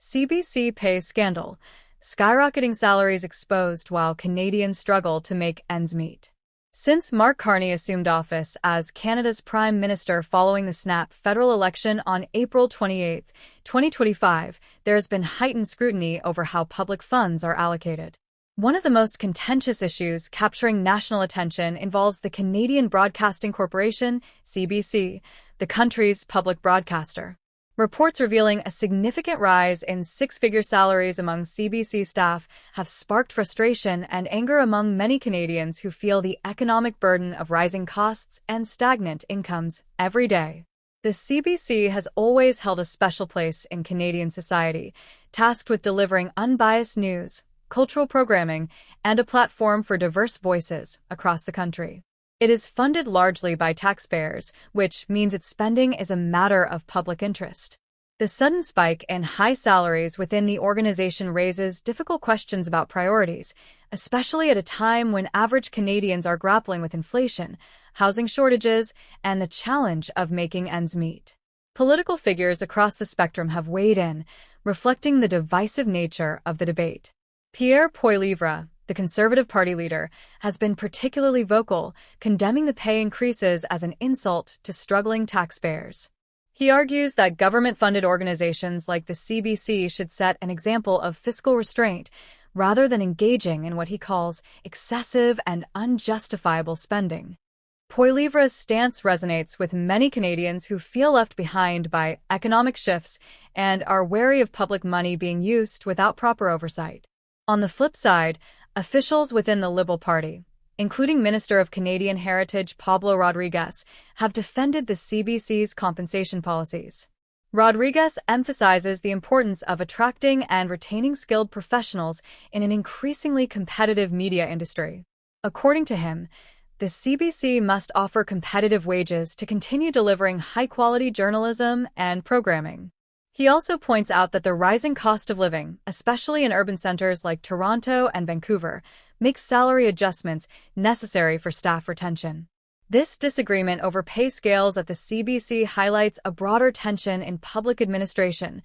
CBC pay scandal. Skyrocketing salaries exposed while Canadians struggle to make ends meet. Since Mark Carney assumed office as Canada's Prime Minister following the snap federal election on April 28, 2025, there has been heightened scrutiny over how public funds are allocated. One of the most contentious issues capturing national attention involves the Canadian Broadcasting Corporation, CBC, the country's public broadcaster. Reports revealing a significant rise in six-figure salaries among CBC staff have sparked frustration and anger among many Canadians who feel the economic burden of rising costs and stagnant incomes every day. The CBC has always held a special place in Canadian society, tasked with delivering unbiased news, cultural programming, and a platform for diverse voices across the country. It is funded largely by taxpayers, which means its spending is a matter of public interest. The sudden spike in high salaries within the organization raises difficult questions about priorities, especially at a time when average Canadians are grappling with inflation, housing shortages, and the challenge of making ends meet. Political figures across the spectrum have weighed in, reflecting the divisive nature of the debate. Pierre Poilievre, the Conservative Party leader, has been particularly vocal, condemning the pay increases as an insult to struggling taxpayers. He argues that government-funded organizations like the CBC should set an example of fiscal restraint rather than engaging in what he calls excessive and unjustifiable spending. Poilievre's stance resonates with many Canadians who feel left behind by economic shifts and are wary of public money being used without proper oversight. On the flip side, officials within the Liberal Party, including Minister of Canadian Heritage Pablo Rodriguez, have defended the CBC's compensation policies. Rodriguez emphasizes the importance of attracting and retaining skilled professionals in an increasingly competitive media industry. According to him, the CBC must offer competitive wages to continue delivering high-quality journalism and programming. He also points out that the rising cost of living, especially in urban centers like Toronto and Vancouver, makes salary adjustments necessary for staff retention. This disagreement over pay scales at the CBC highlights a broader tension in public administration,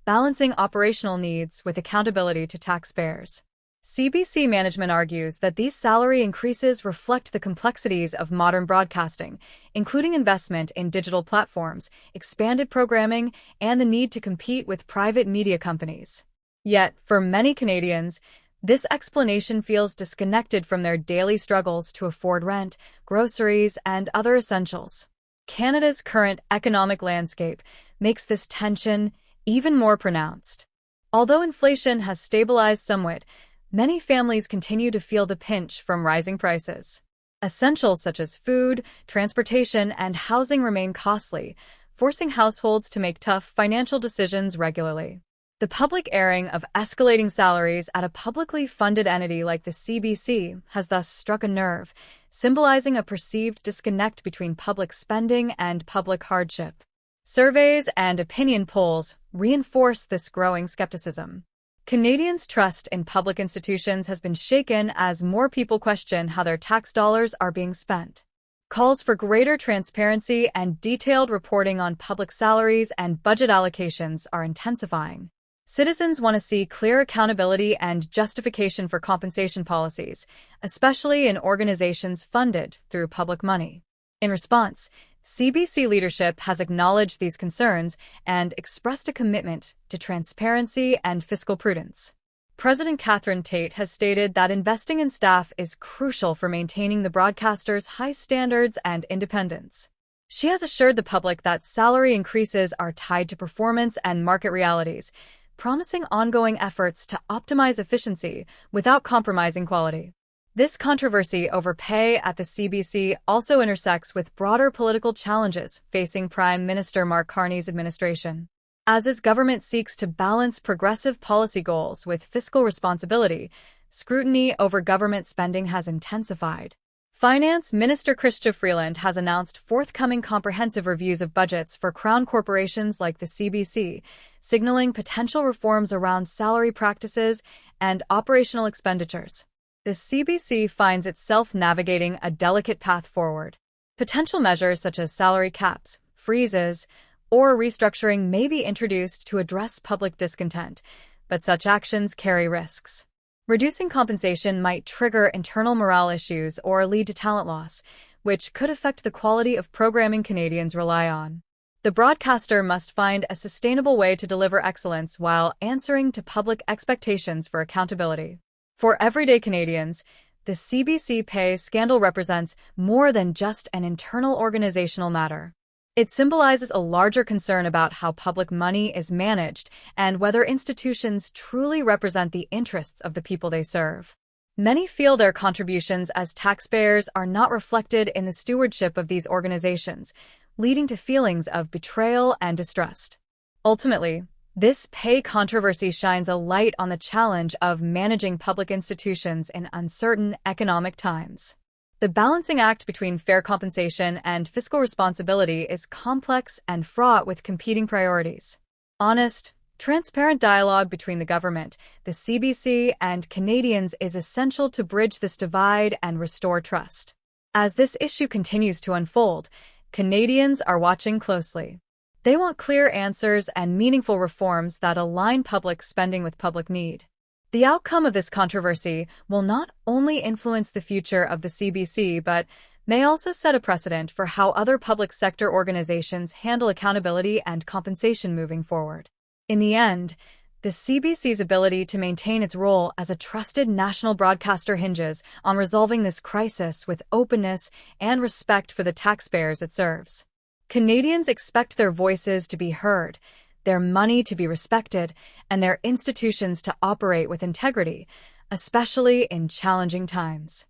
balancing operational needs with accountability to taxpayers. CBC management argues that these salary increases reflect the complexities of modern broadcasting, including investment in digital platforms, expanded programming, and the need to compete with private media companies. Yet, for many Canadians, this explanation feels disconnected from their daily struggles to afford rent, groceries, and other essentials. Canada's current economic landscape makes this tension even more pronounced. Although inflation has stabilized somewhat, many families continue to feel the pinch from rising prices. Essentials such as food, transportation, and housing remain costly, forcing households to make tough financial decisions regularly. The public airing of escalating salaries at a publicly funded entity like the CBC has thus struck a nerve, symbolizing a perceived disconnect between public spending and public hardship. Surveys and opinion polls reinforce this growing skepticism. Canadians' trust in public institutions has been shaken as more people question how their tax dollars are being spent. Calls for greater transparency and detailed reporting on public salaries and budget allocations are intensifying. Citizens want to see clear accountability and justification for compensation policies, especially in organizations funded through public money. In response, CBC leadership has acknowledged these concerns and expressed a commitment to transparency and fiscal prudence. President Catherine Tate has stated that investing in staff is crucial for maintaining the broadcaster's high standards and independence. She has assured the public that salary increases are tied to performance and market realities, promising ongoing efforts to optimize efficiency without compromising quality. This controversy over pay at the CBC also intersects with broader political challenges facing Prime Minister Mark Carney's administration. As his government seeks to balance progressive policy goals with fiscal responsibility, scrutiny over government spending has intensified. Finance Minister Chrystia Freeland has announced forthcoming comprehensive reviews of budgets for Crown corporations like the CBC, signaling potential reforms around salary practices and operational expenditures. The CBC finds itself navigating a delicate path forward. Potential measures such as salary caps, freezes, or restructuring may be introduced to address public discontent, but such actions carry risks. Reducing compensation might trigger internal morale issues or lead to talent loss, which could affect the quality of programming Canadians rely on. The broadcaster must find a sustainable way to deliver excellence while answering to public expectations for accountability. For everyday Canadians, the CBC pay scandal represents more than just an internal organizational matter. It symbolizes a larger concern about how public money is managed and whether institutions truly represent the interests of the people they serve. Many feel their contributions as taxpayers are not reflected in the stewardship of these organizations, leading to feelings of betrayal and distrust. Ultimately, this pay controversy shines a light on the challenge of managing public institutions in uncertain economic times. The balancing act between fair compensation and fiscal responsibility is complex and fraught with competing priorities. Honest, transparent dialogue between the government, the CBC, and Canadians is essential to bridge this divide and restore trust. As this issue continues to unfold, Canadians are watching closely. They want clear answers and meaningful reforms that align public spending with public need. The outcome of this controversy will not only influence the future of the CBC, but may also set a precedent for how other public sector organizations handle accountability and compensation moving forward. In the end, the CBC's ability to maintain its role as a trusted national broadcaster hinges on resolving this crisis with openness and respect for the taxpayers it serves. Canadians expect their voices to be heard, their money to be respected, and their institutions to operate with integrity, especially in challenging times.